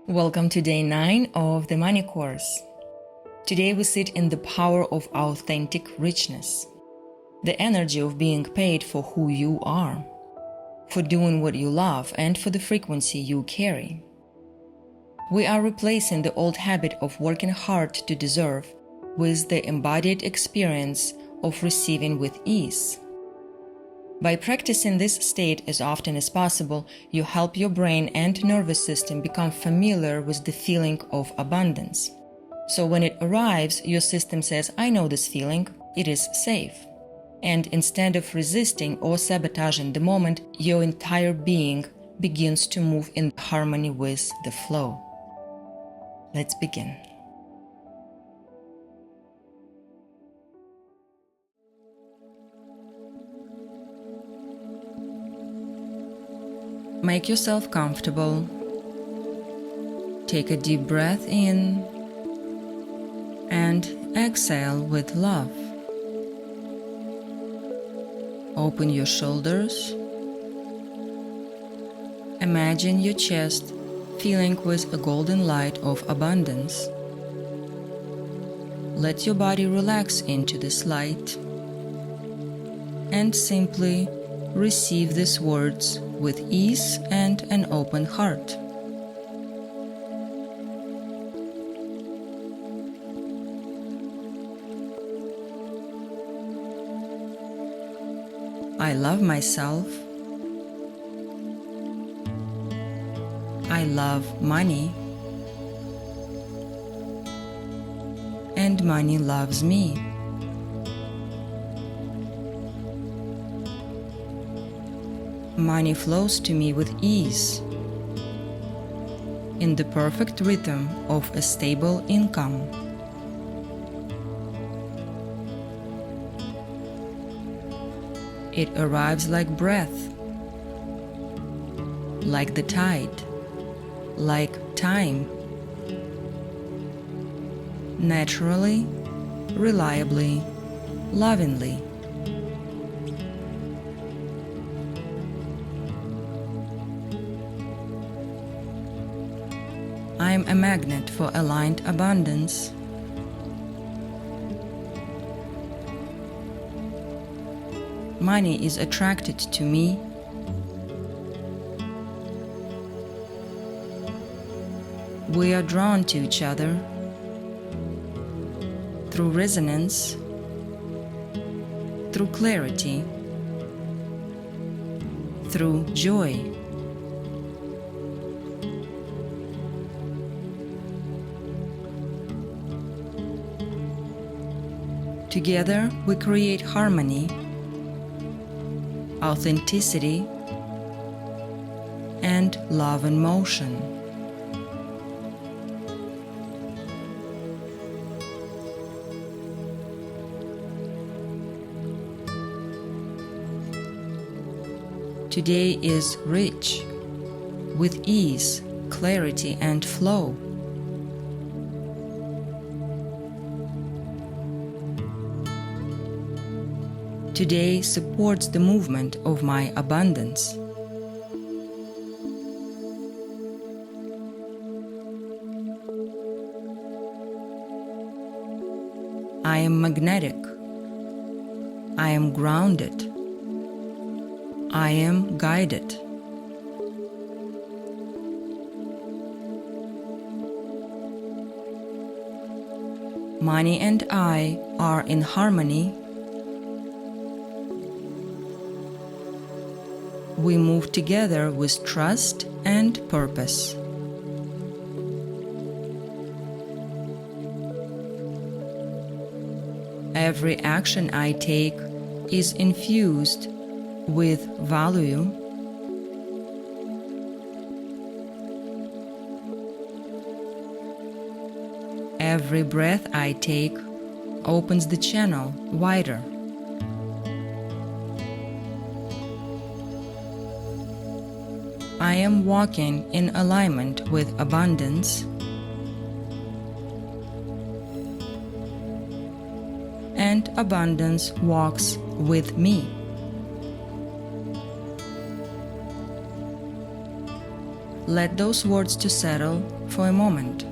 Welcome to day 9 of the Money Course. Today we sit in the power of authentic richness, the energy of being paid for who you are, for doing what you love, and for the frequency you carry. We are replacing the old habit of working hard to deserve with the embodied experience of receiving with ease. By practicing this state as often as possible, you help your brain and nervous system become familiar with the feeling of abundance. So when it arrives, your system says, "I know this feeling, it is safe." And instead of resisting or sabotaging the moment, your entire being begins to move in harmony with the flow. Let's begin. Make yourself comfortable. Take a deep breath in and exhale with love. Open your shoulders. Imagine your chest filling with a golden light of abundance. Let your body relax into this light and simply receive these words with ease and an open heart. I love myself. I love money. And money loves me. Money flows to me with ease, in the perfect rhythm of a stable income. It arrives like breath, like the tide, like time, naturally, reliably, lovingly. I am a magnet for aligned abundance. Money is attracted to me. We are drawn to each other through resonance, through clarity, through joy. Together, we create harmony, authenticity, and love in motion. Today is rich, with ease, clarity, and flow. Today supports the movement of my abundance. I am magnetic. I am grounded. I am guided. Money and I are in harmony. We move together with trust and purpose. Every action I take is infused with value. Every breath I take opens the channel wider. I am walking in alignment with abundance, and abundance walks with me. Let those words to settle for a moment.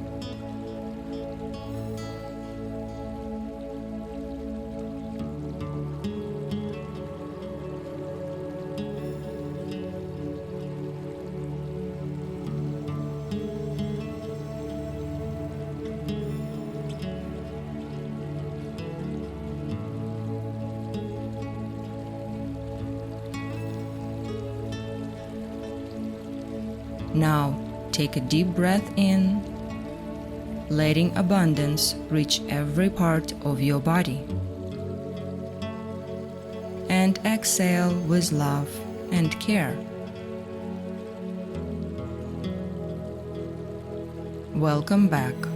Now, take a deep breath in, letting abundance reach every part of your body. And exhale with love and care. Welcome back.